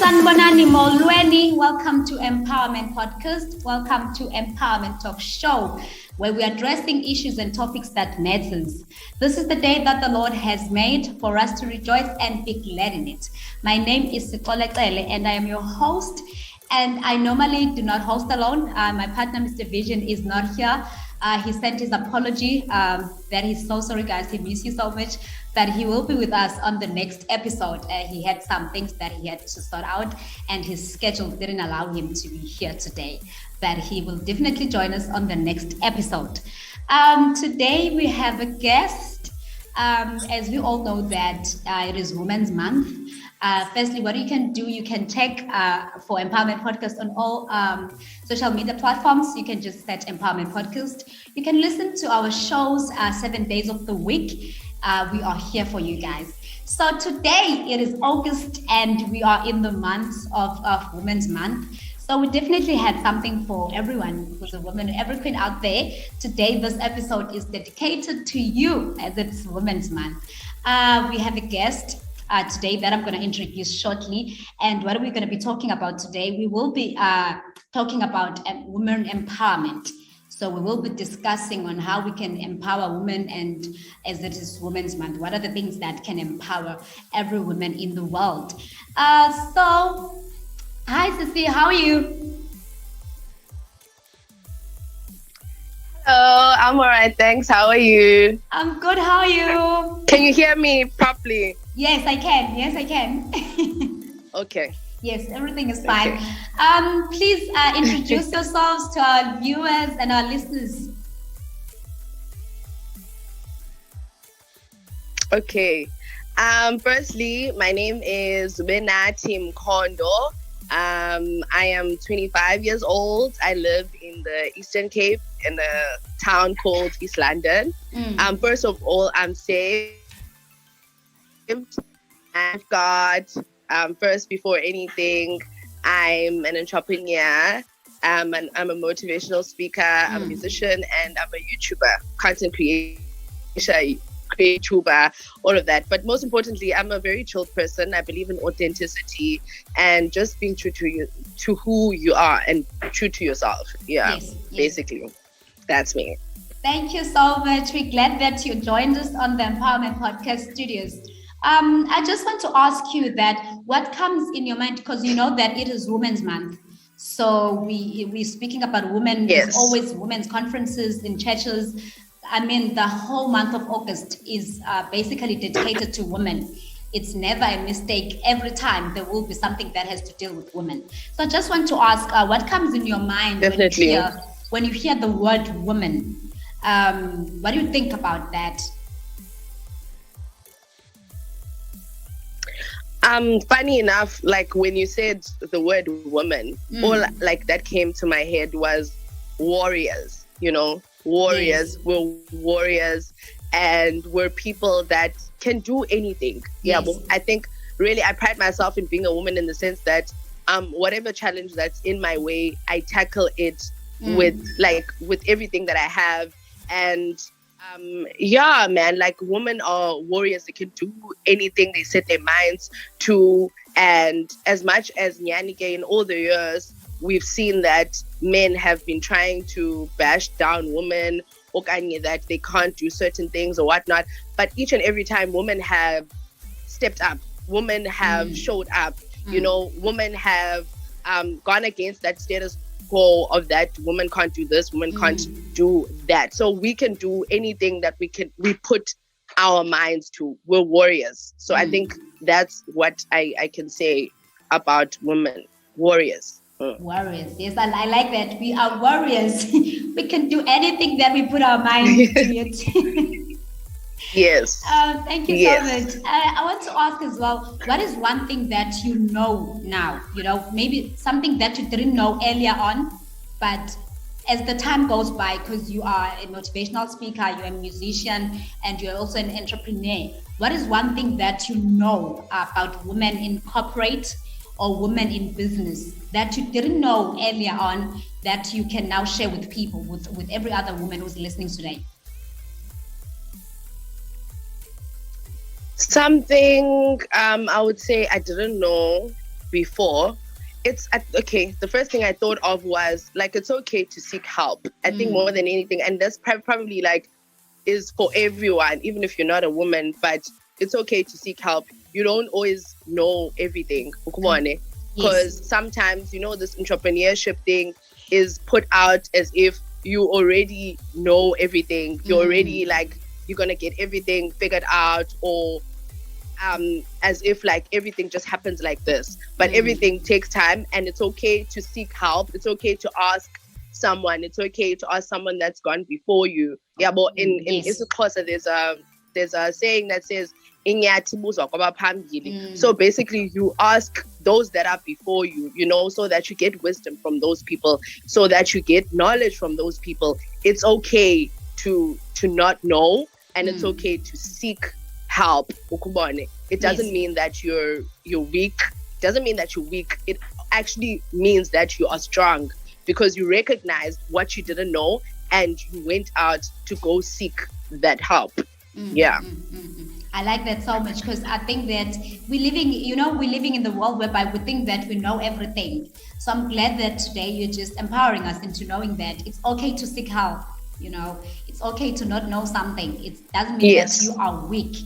Sanibonani Molweni. Welcome to Empowerment Podcast. Welcome to Empowerment Talk Show, where we are addressing issues and topics that matters. This is the day that the Lord has made for us to rejoice and be glad in it. My name is Sixole and I am your host. And I normally do not host alone. My partner, Mr. Vision, is not here. He sent his apology that he's so sorry, guys. He misses you so much, but he will be with us on the next episode. He had some things that he had to sort out, and his schedule didn't allow him to be here today. But he will definitely join us on the next episode. Today we have a guest. As we all know that it is Women's Month. Firstly, what you can do, you can check for Empowerment Podcast on all social media platforms. You can just search Empowerment Podcast. You can listen to our shows 7 days of the week. We are here for you guys. So today it is August and we are in the month of Women's Month. So we definitely had something for everyone who's a woman, every queen out there. Today, this episode is dedicated to you as it's Women's Month. We have a guest today that I'm going to introduce shortly. And what are we going to be talking about today? We will be talking about women empowerment. So we will be discussing on how we can empower women, and as it is Women's Month, what are the things that can empower every woman in the world? So, hi Sissy, how are you? Hello, I'm all right, thanks. How are you? I'm good, how are you? Can you hear me properly? Yes, I can. Okay. Yes, everything is fine. Okay. Please introduce yourselves to our viewers and our listeners. Okay. Firstly, my name is Zubenathi Mkondo. I am 25 years old. I live in the Eastern Cape in a town called East London. First of all, I'm saved. I've got, first before anything, I'm an entrepreneur. I'm a motivational speaker, I'm a musician, and I'm a YouTuber, content creator, YouTuber, all of that. But most importantly, I'm a very chilled person. I believe in authenticity and just being true to who you are and true to yourself. Yeah, yes. Basically, that's me. Thank you so much. We're glad that you joined us on the Empowerment Podcast Studios. I just want to ask you that what comes in your mind, because you know that it is Women's Month. So we're speaking about women. Yes. There's always women's conferences in churches. I mean, the whole month of August is basically dedicated to women. It's never a mistake. Every time there will be something that has to deal with women. So I just want to ask, what comes in your mind when you hear the word woman? What do you think about that? Funny enough, like when you said the word woman, all like that came to my head was warriors, you know, warriors. Yes. We're warriors and we're people that can do anything. Yes. Yeah, I think really I pride myself in being a woman in the sense that whatever challenge that's in my way, I tackle it with everything that I have. And yeah, man, like women are warriors. They can do anything they set their minds to. And as much as Nyanike in all the years, we've seen that men have been trying to bash down women, or that they can't do certain things or whatnot. But each and every time women have stepped up, women have showed up, you know, women have gone against that status quo of that woman can't do this, woman can't do that. So we can do anything that we put our minds to. We're warriors. So I think that's what I can say about women. Warriors. Warriors. Yes, I like that. We are warriors. We can do anything that we put our mind to it. Yes. Thank you so much. I want to ask as well, what is one thing that you know now? You know, maybe something that you didn't know earlier on, but as the time goes by, because you are a motivational speaker, you're a musician, and you're also an entrepreneur. What is one thing that you know about women in corporate or women in business that you didn't know earlier on that you can now share with people, with every other woman who's listening today? Something I would say I didn't know before, okay, the first thing I thought of was like, it's okay to seek help. I think more than anything, and that's probably like is for everyone, even if you're not a woman, but it's okay to seek help. You don't always know everything, because sometimes, this entrepreneurship thing is put out as if you already know everything. You're already like, you're gonna get everything figured out, or as if like everything just happens like this. But everything takes time, and it's okay to seek help. It's okay to ask someone. It's okay to ask someone that's gone before you. Yeah, but in isiXhosa there's a saying that says, so basically you ask those that are before you, so that you get wisdom from those people, so that you get knowledge from those people. It's okay to not know, and it's okay to seek help. It doesn't mean that you're weak. It doesn't mean that you're weak. It actually means that you are strong, because you recognized what you didn't know and you went out to go seek that help. I like that so much, because I think that we're living in the world whereby we think that we know everything. So I'm glad that today you're just empowering us into knowing that it's okay to seek help. It's okay to not know something. It doesn't mean that you are weak,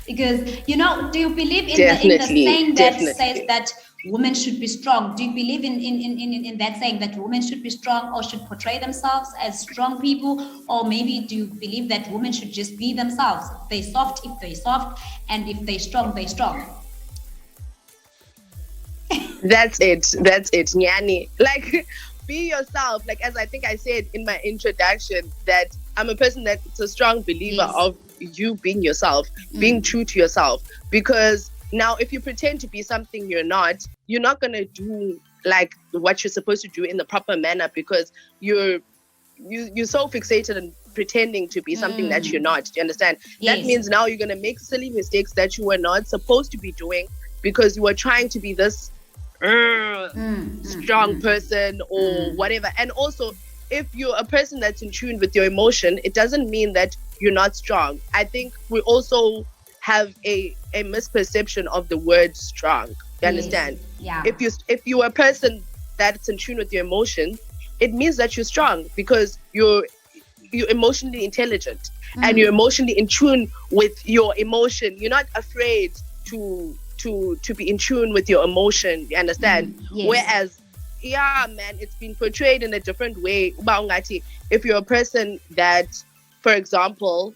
because, do you believe in the saying that says that women should be strong? Do you believe in that saying that women should be strong, or should portray themselves as strong people? Or maybe do you believe that women should just be themselves? If they're soft, and if they're strong, they're strong. That's it, Nyani. Like, be yourself. Like, as I think I said in my introduction, that I'm a person that's a strong believer of you being yourself, being true to yourself. Because now, if you pretend to be something you're not going to do like what you're supposed to do in the proper manner, because you're so fixated on pretending to be something that you're not. Do you understand? That means now you're going to make silly mistakes that you were not supposed to be doing, because you were trying to be this strong person or whatever. And also, if you're a person that's in tune with your emotion, it doesn't mean that you're not strong. I think we also have a misperception of the word strong. You understand? Yeah. If you're a person that's in tune with your emotions, it means that you're strong, because you're emotionally intelligent and you're emotionally in tune with your emotion. You're not afraid to be in tune with your emotion. You understand? Whereas, it's been portrayed in a different way. If you're a person that, for example,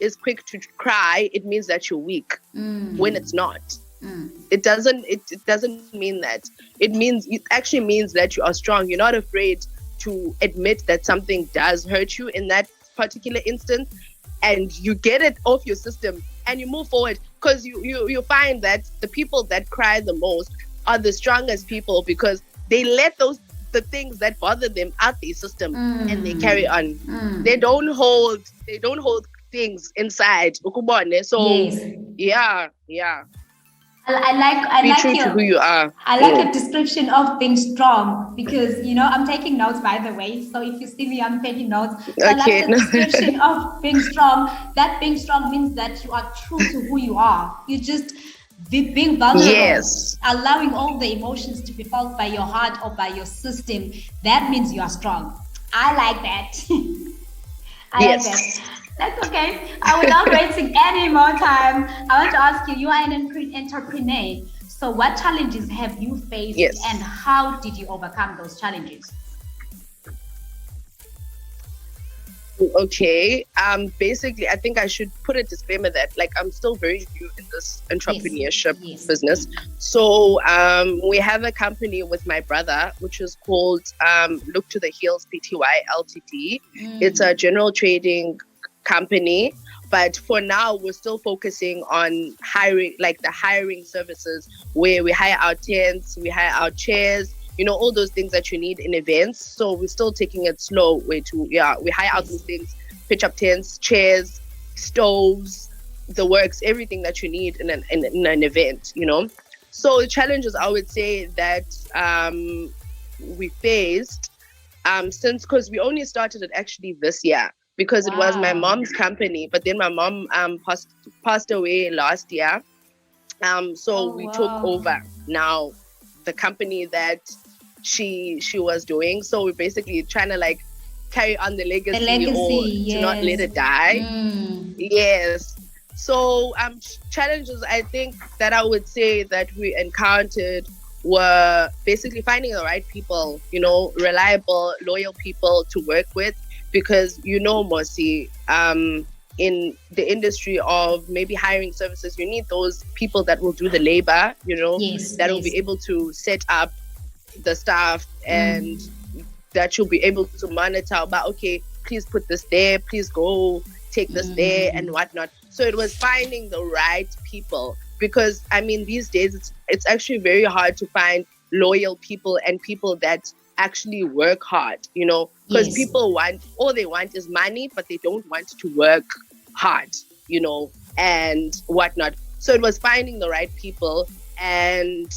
is quick to cry, it means that you're weak, when it's not. It doesn't mean that. It actually means that you are strong. You're not afraid to admit that something does hurt you in that particular instance, and you get it off your system and you move forward. Because you find that the people that cry the most are the strongest people, because they let the things that bother them out their system, and they carry on. They don't hold things inside. So I be like true to who you are. I like your description of being strong, because I'm taking notes, by the way. So if you see me, I'm taking notes. So I like the description of being strong. That being strong means that you are true to who you are. You just being vulnerable, allowing all the emotions to be felt by your heart or by your system. That means you are strong. I like that. Like that. That's okay. Without wasting any more time, I want to ask you, you are an entrepreneur. So what challenges have you faced, and how did you overcome those challenges? Okay. Basically, I think I should put a disclaimer that, like, I'm still very new in this entrepreneurship business. So we have a company with my brother, which is called Look to the Hills Pty Ltd. It's a general trading company, but for now we're still focusing on hiring, like the hiring services, where we hire our tents, we hire our chairs, all those things that you need in events. So we're still taking it slow we hire out those things, pitch up tents, chairs, stoves, the works, everything that you need in an event. So the challenges, I would say, that we faced since, because we only started it actually this year, because it was my mom's company, but then my mom passed away last year. So we took over now the company that she was doing. So we're basically trying to like carry on the legacy, or to not let it die. Yes. So challenges I think that I would say that we encountered were basically finding the right people, reliable, loyal people to work with, because Mosi, in the industry of maybe hiring services, you need those people that will do the labor, that will be able to set up the staff, and that you'll be able to monitor about, okay, please put this there, please go take this there and whatnot. So it was finding the right people, because these days it's actually very hard to find loyal people and people that actually work hard, because people all they want is money, but they don't want to work hard, and whatnot. So it was finding the right people. And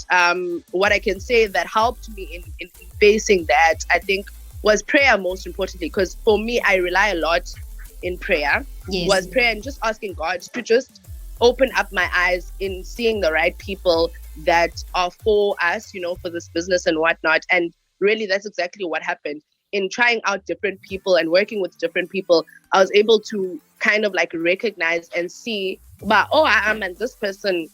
what I can say that helped me in facing that, I think, was prayer, most importantly, because for me, I rely a lot in prayer. Was prayer and just asking God to just open up my eyes in seeing the right people that are for us, for this business and whatnot. And really, that's exactly what happened. In trying out different people and working with different people, I was able to kind of like recognize and see, but and this person,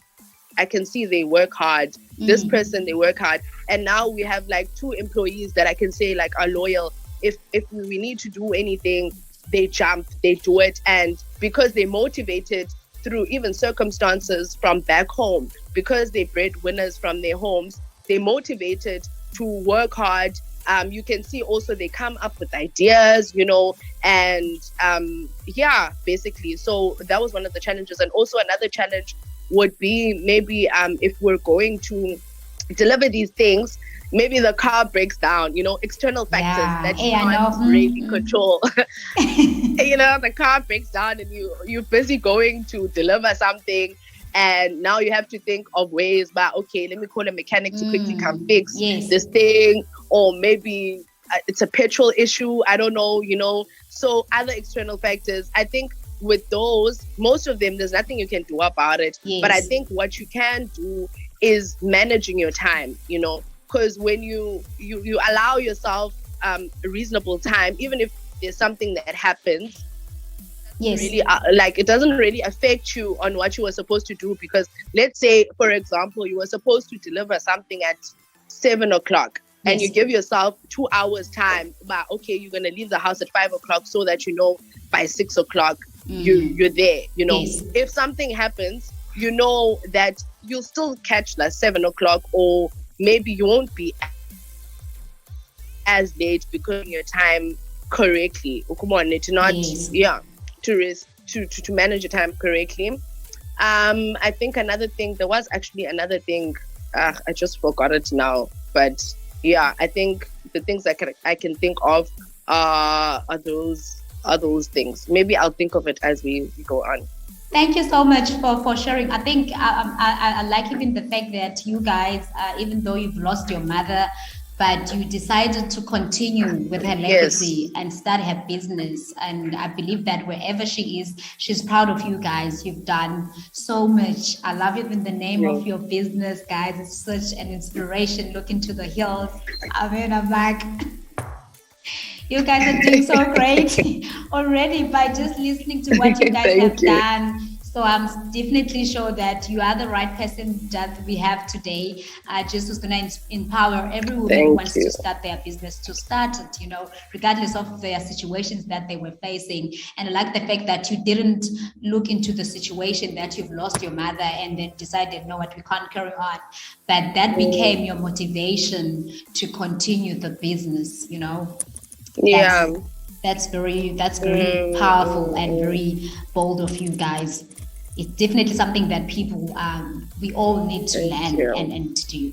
I can see they work hard. This person, they work hard. And now we have like 2 employees that I can say like are loyal. If we need to do anything, they jump, they do it. And because they're motivated through even circumstances from back home, because they're breadwinners from their homes, they're motivated to work hard. You can see also they come up with ideas, and basically. So that was one of the challenges. And also another challenge would be maybe if we're going to deliver these things, maybe the car breaks down, external factors that you can't really control. The car breaks down and you're busy going to deliver something, and now you have to think of ways, but okay, let me call a mechanic to quickly come fix this thing, or maybe it's a petrol issue, I don't know, so other external factors. I think with those, most of them, there's nothing you can do about it. But I think what you can do is managing your time, because when you allow yourself reasonable time, even if there's something that happens, really it doesn't really affect you on what you were supposed to do. Because let's say, for example, you were supposed to deliver something at 7:00 and you give yourself 2 hours time, but okay, you're going to leave the house at 5:00 so that by 6:00 you're there. If something happens, that you'll still catch like 7:00, or maybe you won't be as late because your time correctly. To not to manage your time correctly. I think there was actually another thing, I just forgot it now, but I think the things I can think of are those things. Maybe I'll think of it as we go on. Thank you so much for sharing. I think I like even the fact that you guys, even though you've lost your mother, but you decided to continue with her legacy and start her business. And I believe that wherever she is, she's proud of you guys. You've done so much. I love even the name of your business, guys. It's such an inspiration. Look into the hills. I'm like, you guys are doing so great already by just listening to what you guys have done. So I'm definitely sure that you are the right person that we have today. Just who's going to empower every woman who wants to start their business to start it, regardless of their situations that they were facing. And I like the fact that you didn't look into the situation that you've lost your mother and then decided, no, what, we can't carry on. But that became your motivation to continue the business, That's very powerful and very bold of you guys. It's definitely something that people, we all need to learn and to do.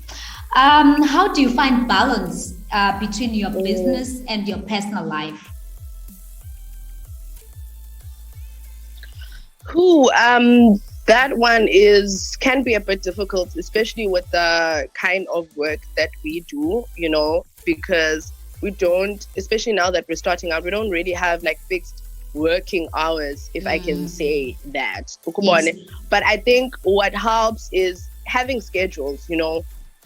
How do you find balance between your business and your personal life? That one can be a bit difficult, especially with the kind of work that we do, because we don't, especially now that we're starting out, we don't really have like fixed working hours, if I can say that. Yes. But I think what helps is having schedules,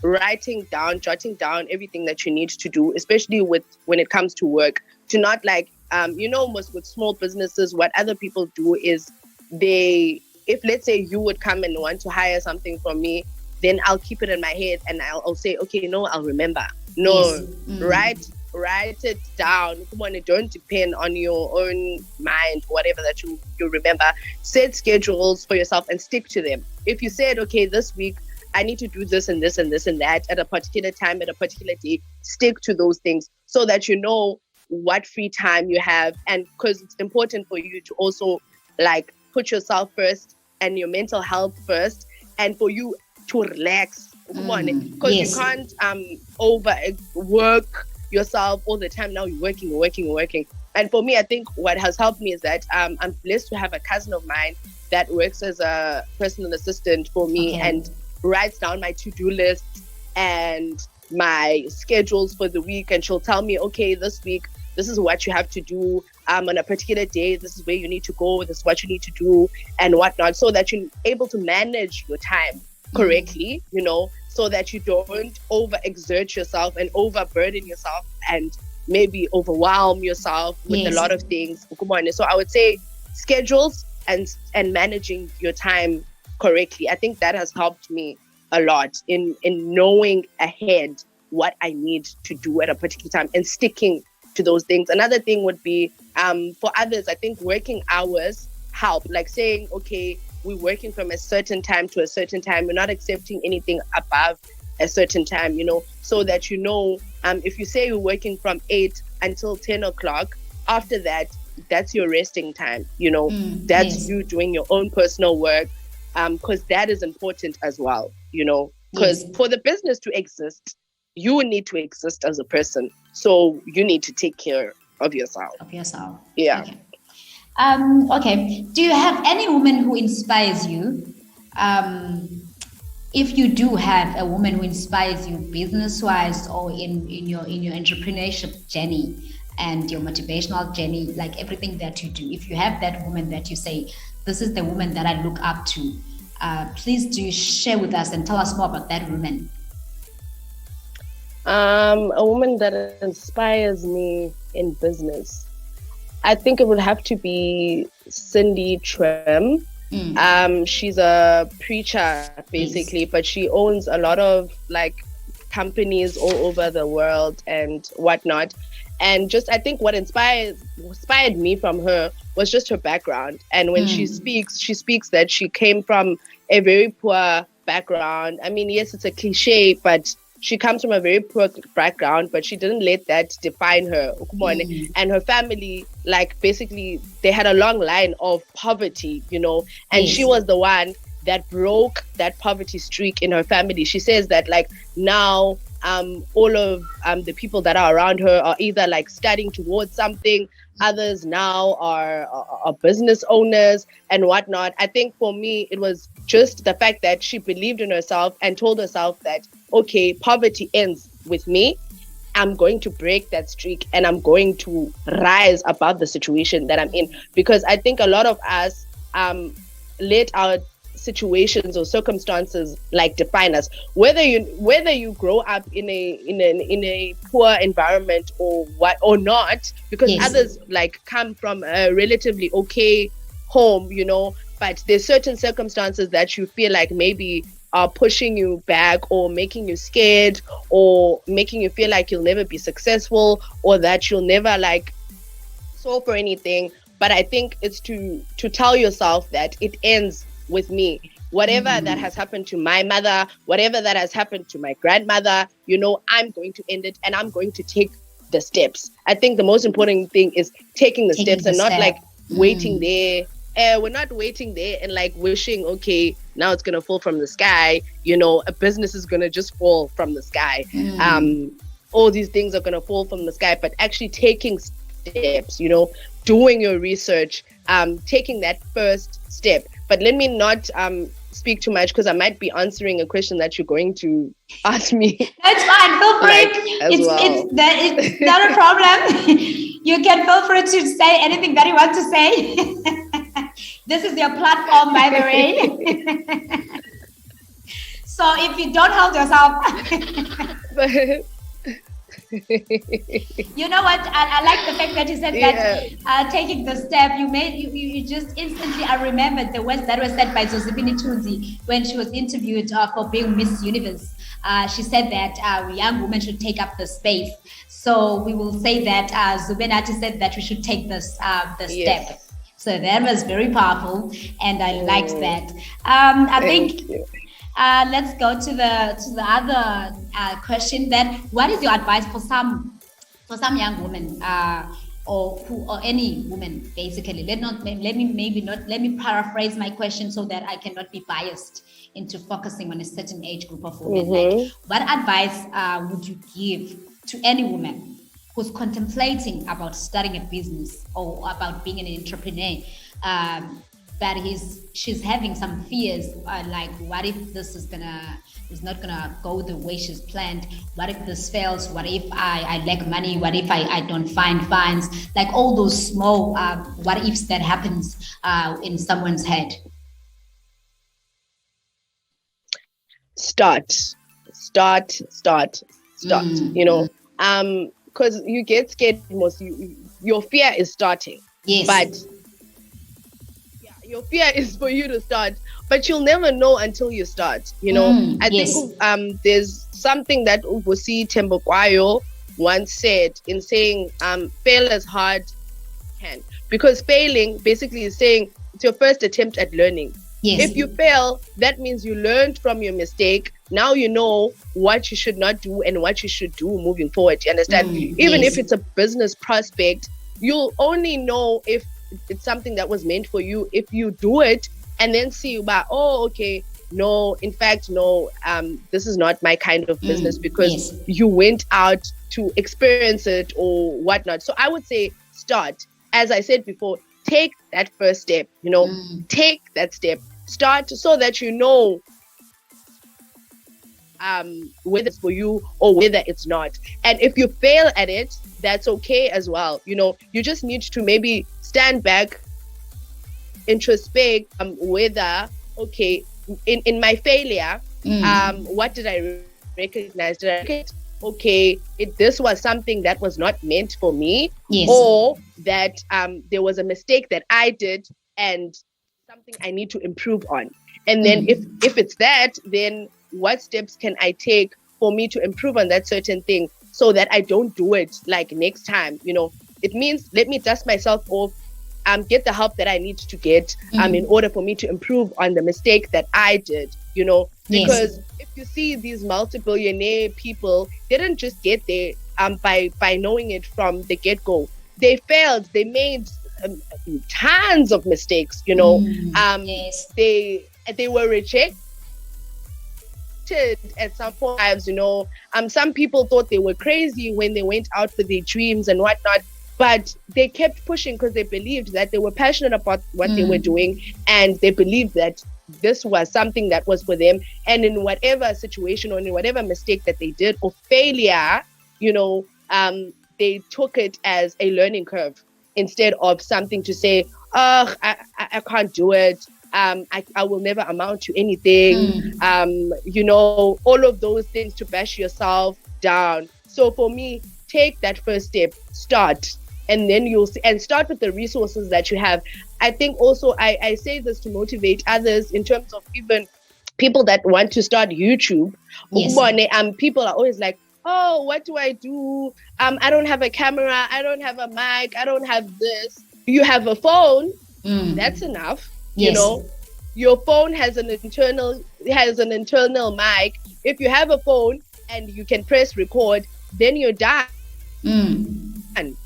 writing down, jotting down everything that you need to do, especially when it comes to work. To not like, most with small businesses, what other people do is if let's say you would come and want to hire something from me, then I'll keep it in my head and I'll say, okay, no, I'll remember. No, Yes. Write it down. Come on, it don't depend on your own mind, whatever that you remember. Set schedules for yourself and stick to them. If you said, okay, this week I need to do this and this and this and that at a particular time, at a particular day, stick to those things so that you know what free time you have. And because it's important for you to also like put yourself first and your mental health first, and for you to relax. Come on, because Yes. you can't overwork yourself all the time. Now you're working. And for me, I think what has helped me is that I'm blessed to have a cousin of mine that works as a personal assistant for me and writes down my to-do list and my schedules for the week. And she'll tell me, okay, this week, this is what you have to do. On a particular day, this is where you need to go. This is what you need to do and whatnot, so that you're able to manage your time correctly, so that you don't overexert yourself and overburden yourself and maybe overwhelm yourself with a lot of things. So I would say schedules and managing your time correctly. I think that has helped me a lot in knowing ahead what I need to do at a particular time and sticking to those things. Another thing would be for others, I think working hours help, like saying, okay, we're working from a certain time to a certain time. We're not accepting anything above a certain time, so that if you say you're working from 8 until 10 o'clock, after that, that's your resting time, that's you doing your own personal work, because that is important as well, because for the business to exist, you need to exist as a person. So you need to take care of yourself. Yeah. Okay. Okay. Do you have any woman who inspires you? If you do have a woman who inspires you business-wise or in your entrepreneurship journey and your motivational journey, like everything that you do, if you have that woman that you say, this is the woman that I look up to, please do share with us and tell us more about that woman. A woman that inspires me in business, I think it would have to be Cindy Trim. She's a preacher basically, but she owns a lot of like companies all over the world and whatnot. And just, I think what inspired me from her was just her background. And when she speaks that she came from a very poor background. I mean, yes, it's a cliche, but she comes from a very poor background, but she didn't let that define her. And her family, like, basically, they had a long line of poverty, and she was the one that broke that poverty streak in her family. She says that, like, now all of the people that are around her are either, like, studying towards something. Others now are business owners and whatnot. I think for me, it was just the fact that she believed in herself and told herself that, okay, poverty ends with me. I'm going to break that streak and I'm going to rise above the situation that I'm in. Because I think a lot of us let our situations or circumstances like define us, whether you grow up in a poor environment or not, because others like come from a relatively okay home, but there's certain circumstances that you feel like maybe are pushing you back or making you scared or making you feel like you'll never be successful or that you'll never like solve for anything. But I think it's to tell yourself that it ends with me. Whatever that has happened to my mother, whatever that has happened to my grandmother, I'm going to end it and I'm going to take the steps. I think the most important thing is taking the steps and not like waiting there. We're not waiting there and like wishing, okay, now it's going to fall from the sky. A business is going to just fall from the sky. All these things are going to fall from the sky, but actually taking steps, doing your research, taking that first step. But let me not speak too much because I might be answering a question that you're going to ask me. That's fine. Feel free. It's not a problem. You can feel free to say anything that you want to say. This is your platform, by the way. So if you don't hold yourself, you know what? I like the fact that you said that taking the step, you just instantly. I remembered the words that were said by Zubenathi when she was interviewed for being Miss Universe. She said that young women should take up the space. So we will say that Zubenathi said that we should take this the step. So that was very powerful, and I liked that. I think. Let's go to the other question. Then, what is your advice for some young women or any woman basically? Let me paraphrase my question so that I cannot be biased into focusing on a certain age group of women. Like, what advice would you give to any woman who's contemplating about starting a business or about being an entrepreneur? That she's having some fears, like what if this is not gonna go the way she's planned? What if this fails? What if I lack money? What if I don't find funds? Like all those small what ifs that happens in someone's head. Start. You know, because you get scared most. Your fear is starting. Yes. But your fear is for you to start, but you'll never know until you start. You know, I think there's something that Ubusi Tembokwayo once said in saying, fail as hard as you can. Because failing basically is saying it's your first attempt at learning. Yes. If you fail, that means you learned from your mistake. Now you know what you should not do and what you should do moving forward. You understand? Even if it's a business prospect, you'll only know if it's something that was meant for you if you do it and then see about, in fact, this is not my kind of business because you went out to experience it or whatnot. So I would say start. As I said before, take that first step, take that step, start so that you know whether it's for you or whether it's not. And if you fail at it, that's okay as well. You just need to maybe stand back, introspect whether, okay, in my failure, what did I recognize? Did I recognize, okay, this was something that was not meant for me, or that there was a mistake that I did and something I need to improve on. And then if it's that, then what steps can I take for me to improve on that certain thing so that I don't do it like next time? It means let me dust myself off, get the help that I need to get in order for me to improve on the mistake that I did, because if you see these multi-billionaire people, they didn't just get there by knowing it from the get-go. They failed. They made tons of mistakes, They were rejected at some times, some people thought they were crazy when they went out for their dreams and whatnot, but they kept pushing because they believed that they were passionate about what they were doing, and they believed that this was something that was for them. And in whatever situation or in whatever mistake that they did or failure, they took it as a learning curve instead of something to say, I can't do it. I will never amount to anything. All of those things to bash yourself down. So for me, take that first step, start, and then you'll see, and start with the resources that you have. I think also I say this to motivate others in terms of even people that want to start YouTube. People are always like, oh, what do I do? I don't have a camera. I don't have a mic. I don't have this. You have a phone. That's enough. Your phone has an internal mic. If you have a phone and you can press record, then you're done. And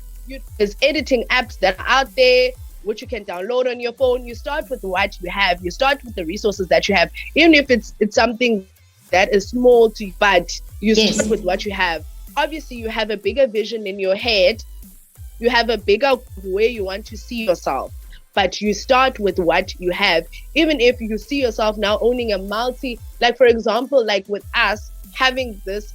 there's editing apps that are out there which you can download on your phone. You start with what you have. You start with the resources that you have, even if it's something that is small to you, but you start with what you have. Obviously, you have a bigger vision in your head. You have a bigger way you want to see yourself. But you start with what you have. Even if you see yourself now owning like for example, like with us having this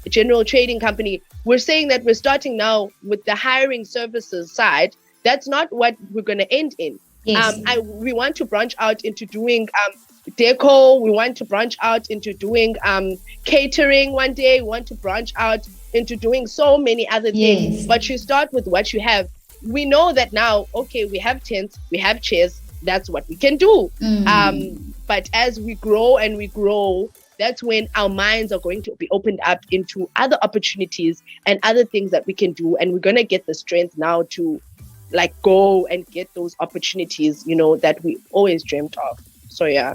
general trading company, we're saying that we're starting now with the hiring services side. That's not what we're going to end in. We want to branch out into doing deco. We want to branch out into doing catering one day. We want to branch out into doing so many other things. Yes. But you start with what you have. We know that now, okay, we have tents, we have chairs. That's what we can do. But as we grow and we grow, that's when our minds are going to be opened up into other opportunities and other things that we can do. And we're going to get the strength now to like go and get those opportunities, you know, that we always dreamt of. So, yeah.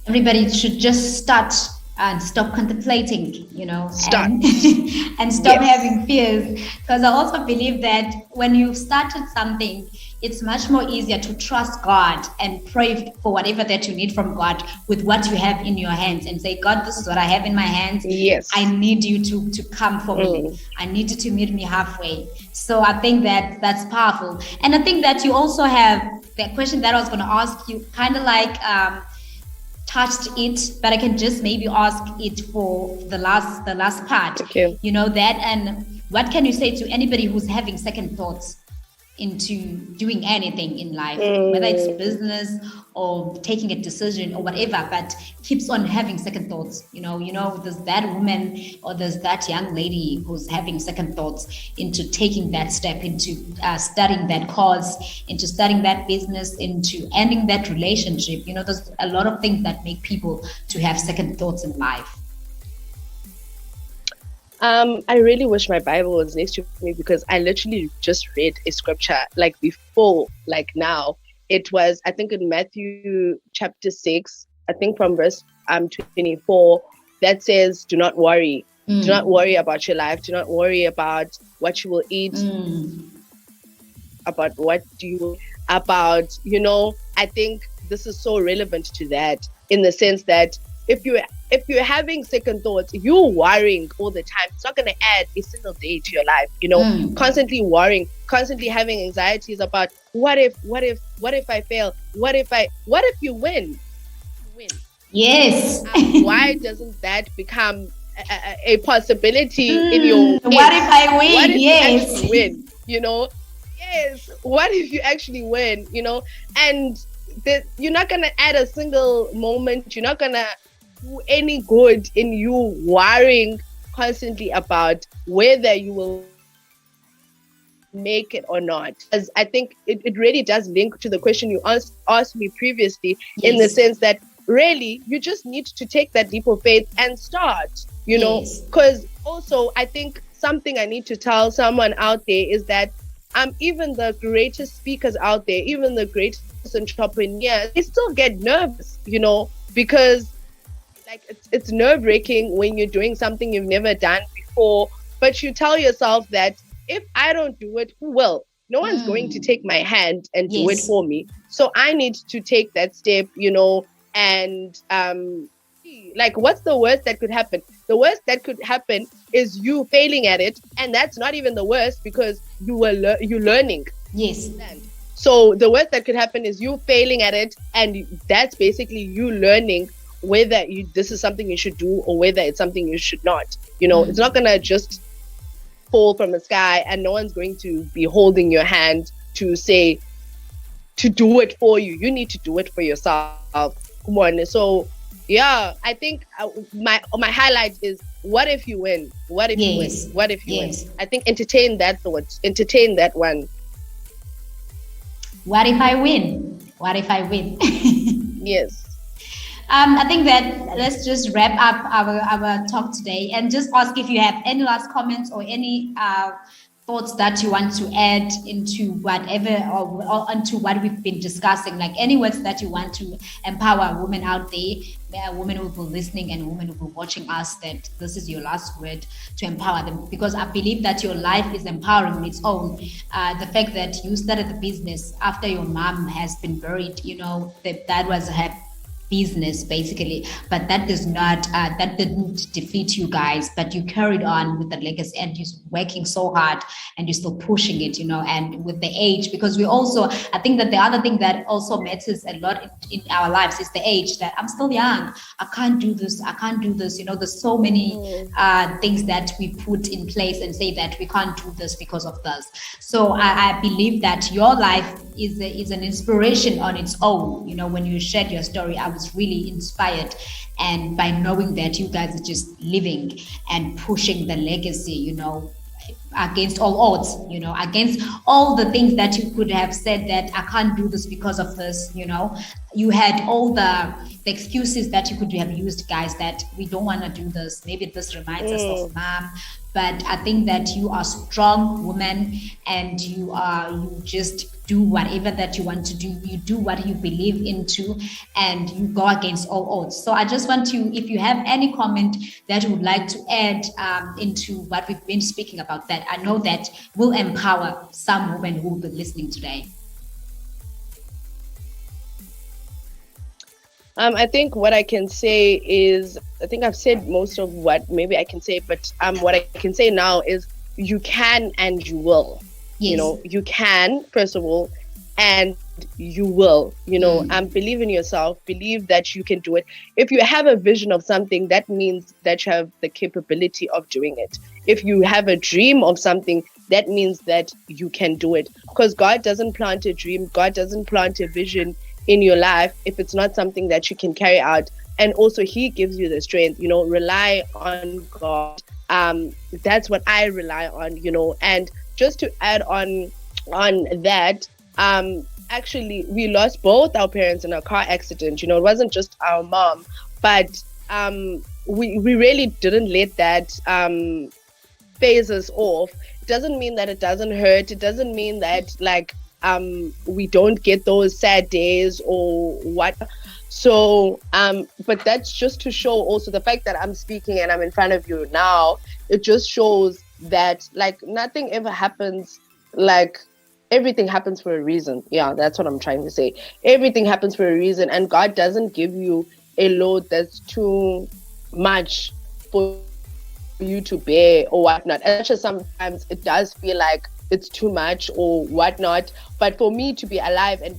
Everybody should just start and stop contemplating, you know, Start. and stop having fears. Because I also believe that when you've started something, it's much more easier to trust God and pray for whatever that you need from God with what you have in your hands and say, God, this is what I have in my hands. Yes. I need you to come for me. I need you to meet me halfway. So I think that that's powerful. And I think that you also have the question that I was going to ask you, kind of like touched it, but I can just maybe ask it for the last part. Okay. You know that, and what can you say to anybody who's having second thoughts into doing anything in life, whether it's business or taking a decision or whatever, but keeps on having second thoughts? You know, there's that woman or there's that young lady who's having second thoughts into taking that step, into studying that course, into studying that business, into ending that relationship. You know, there's a lot of things that make people to have second thoughts in life. I really wish my Bible was next to me, because I literally just read a scripture like before, like now. It was, I think, in Matthew chapter 6, I think from verse 24, that says, do not worry. Do not worry about your life. Do not worry about what you will eat, about what do you, about, you know, I think this is so relevant to that, in the sense that if you're having second thoughts, you're worrying all the time. It's not going to add a single day to your life, you know, constantly worrying, constantly having anxieties about what if I fail? What if you win? Yes. Why doesn't that become a possibility in your what if I win? What if yes. you actually win? You know? Yes. What if you actually win? You know? And you're not going to add a single moment. You're not going to do any good in you worrying constantly about whether you will make it or not. As I think it really does link to the question you asked me previously, in the sense that really you just need to take that leap of faith and start, you know, because also I think something I need to tell someone out there is that even the greatest speakers out there, even the greatest entrepreneurs, they still get nervous, you know, because like it's nerve-wracking when you're doing something you've never done before, but you tell yourself that if I don't do it, who will? No one's going to take my hand and do it for me. So I need to take that step, you know, and like, what's the worst that could happen? The worst that could happen is you failing at it, and that's not even the worst, because you're learning. Yes. So the worst that could happen is you failing at it, and that's basically you learning whether this is something you should do or whether it's something you should not. You know, it's not gonna just fall from the sky, and no one's going to be holding your hand to say to do it for you. You need to do it for yourself. Come on. So yeah, I think my highlight is, what if you win? What if you win? What if you win? I think entertain that thought. Entertain that one. What if I win? What if I win? Yes. I think that let's just wrap up our talk today and just ask if you have any last comments or any thoughts that you want to add into whatever or into what we've been discussing, like any words that you want to empower women out there, women who will be listening and women who will be watching us, that this is your last word to empower them, because I believe that your life is empowering on its own. The fact that you started the business after your mom has been buried, you know, that was her business basically, but that does not that didn't defeat you guys, but you carried on with the legacy and you're working so hard and you're still pushing it, you know. And with the age, because we also, I think that the other thing that also matters a lot in our lives is the age, that I'm still young, I can't do this, you know. There's so many things that we put in place and say that we can't do this because of this. So I believe that your life is an inspiration on its own. You know, when you shared your story, I was really inspired, and by knowing that you guys are just living and pushing the legacy, you know, against all odds, you know, against all the things that you could have said that I can't do this because of this, you know. You had all the excuses that you could have used, guys, that we don't want to do this. Maybe this reminds us of mom. But I think that you are strong woman, and you just do whatever that you want to do. You do what you believe into, and you go against all odds. So I just want to, if you have any comment that you would like to add into what we've been speaking about, that I know that will empower some women who will be listening today. I think what I can say is, I think I've said most of what maybe I can say, but what I can say now is you can and you will. Yes. You know, you can, first of all, and you will, you know, believe in yourself, believe that you can do it. If you have a vision of something, that means that you have the capability of doing it. If you have a dream of something, that means that you can do it. Because God doesn't plant a dream, God doesn't plant a vision in your life if it's not something that you can carry out. And also he gives you the strength, you know, rely on God. That's what I rely on, you know. And just to add on that, actually we lost both our parents in a car accident. You know, it wasn't just our mom, but we really didn't let that phase us off. It doesn't mean that it doesn't hurt. It doesn't mean that like we don't get those sad days or what. So but that's just to show also the fact that I'm speaking and I'm in front of you now. It just shows that like nothing ever happens, like everything happens for a reason. Yeah, that's what I'm trying to say. Everything happens for a reason, and God doesn't give you a load that's too much for you to bear or whatnot. Actually, sometimes it does feel like it's too much or whatnot, but for me to be alive and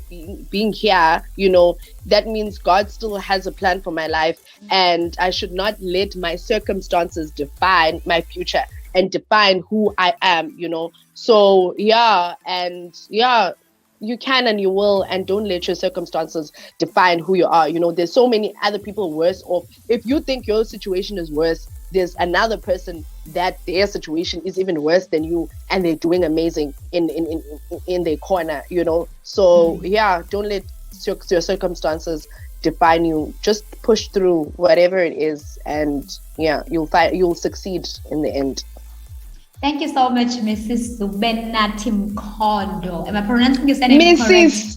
being here, you know, that means God still has a plan for my life, and I should not let my circumstances define my future and define who I am, you know. So yeah, and yeah, you can and you will, and don't let your circumstances define who you are. You know, there's so many other people worse off. If you think your situation is worse, there's another person that their situation is even worse than you, and they're doing amazing in their corner, you know. So yeah, don't let your circumstances define you. Just push through whatever it is, and yeah, you'll succeed in the end. Thank you so much, Mrs. Zubenathi Mkondo. Am I pronouncing your name Mrs.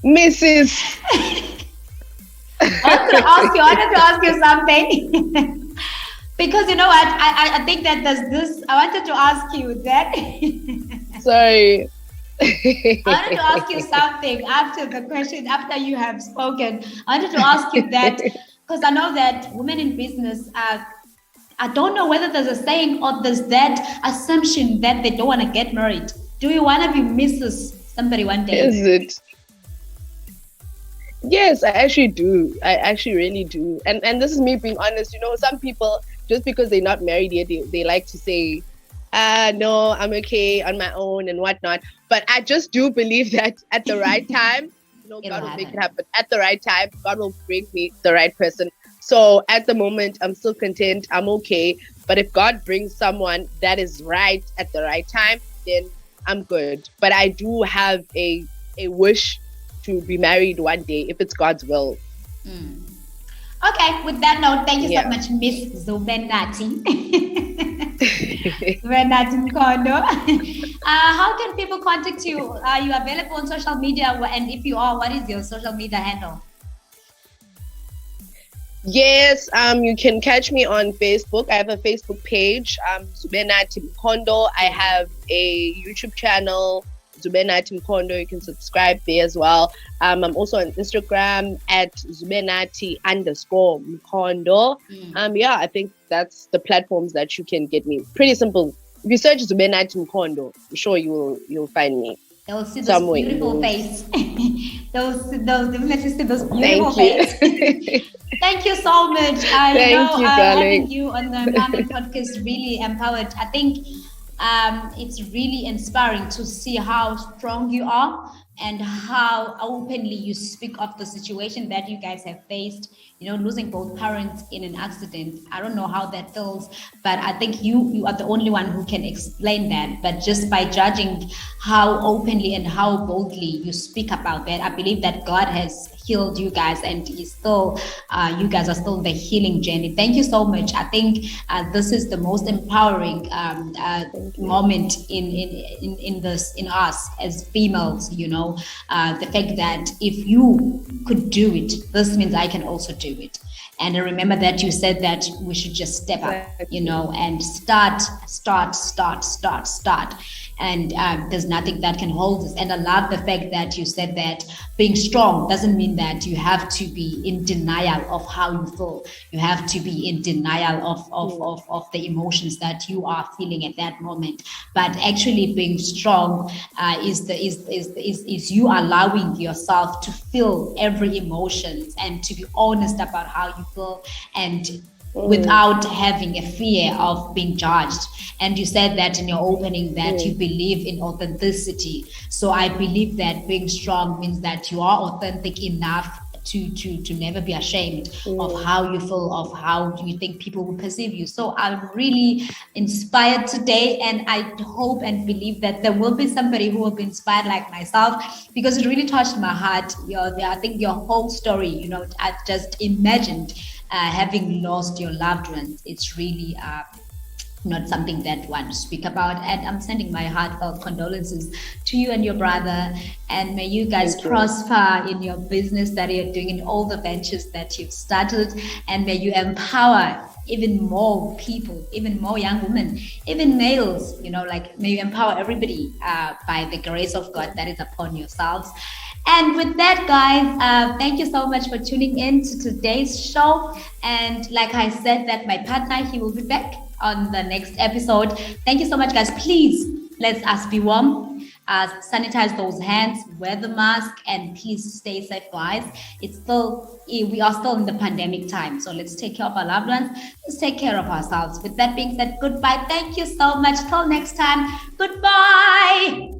Mrs. I wanted to ask you something. Because you know what, I think that there's this, I wanted to ask you that. Sorry. I wanted to ask you something after the question, after you have spoken. I wanted to ask you that, because I know that women in business are, I don't know whether there's a saying or there's that assumption that they don't want to get married. Do you want to be Mrs. somebody one day? Is it? Yes, I actually do. I actually really do. And this is me being honest. You know, some people, just because they're not married yet, they like to say, no, I'm okay on my own and whatnot. But I just do believe that at the right time, you know, God will make it happen. At the right time, God will bring me the right person. So at the moment, I'm still content. I'm okay. But if God brings someone that is right at the right time, then I'm good. But I do have a wish to be married one day, if it's God's will. Okay, with that note, thank you so much, Miss Zubenathi. Zubenathi Mkondo. How can people contact you? Are you available on social media? And if you are, what is your social media handle? Yes, you can catch me on Facebook. I have a Facebook page, Zubenathi Mkondo. I have a YouTube channel, Zubenathi Mkondo. You can subscribe there as well. I'm also on Instagram at Zubenathi_Mkondo. Yeah, I think that's the platforms that you can get me. Pretty simple. If you search Zubenathi Mkondo, I'm sure you'll find me. They'll see this beautiful face. those beautiful face. Thank you so much. Thank you, darling. Having you on the Empowerment Podcast really empowered. I think it's really inspiring to see how strong you are and how openly you speak of the situation that you guys have faced, losing both parents in an accident. I don't know how that feels, but I think you are the only one who can explain that. But just by judging how openly and how boldly you speak about that, I believe that God has healed you guys, and he's still you guys are still in the healing journey. Thank you so much. I think this is the most empowering moment in us as females. The fact that if you could do it, this means I can also do it. And I remember that you said that we should just step up, and start. And there's nothing that can hold us. And I love the fact that you said that being strong doesn't mean that you have to be in denial of how you feel. You have to be in denial of the emotions that you are feeling at that moment. But actually being strong is you allowing yourself to feel every emotion and to be honest about how you feel, and without having a fear of being judged. And you said that in your opening that you believe in authenticity. So I believe that being strong means that you are authentic enough to never be ashamed of how you feel, of how you think people will perceive you. So I'm really inspired today, and I hope and believe that there will be somebody who will be inspired like myself, because it really touched my heart. I think your whole story, I just imagined having lost your loved ones. It's really not something that one speak about, and I'm sending my heartfelt condolences to you and your brother, and may you guys prosper in your business that you're doing, in all the ventures that you've started, and may you empower even more people, even more young women, even males, may you empower everybody by the grace of God that is upon yourselves. And with that, guys, thank you so much for tuning in to today's show. And like I said, that my partner, he will be back on the next episode. Thank you so much, guys. Please, let us be warm. Sanitize those hands, wear the mask, and please stay safe, guys. We are still in the pandemic time, so let's take care of our loved ones. Let's take care of ourselves. With that being said, goodbye. Thank you so much. Till next time. Goodbye.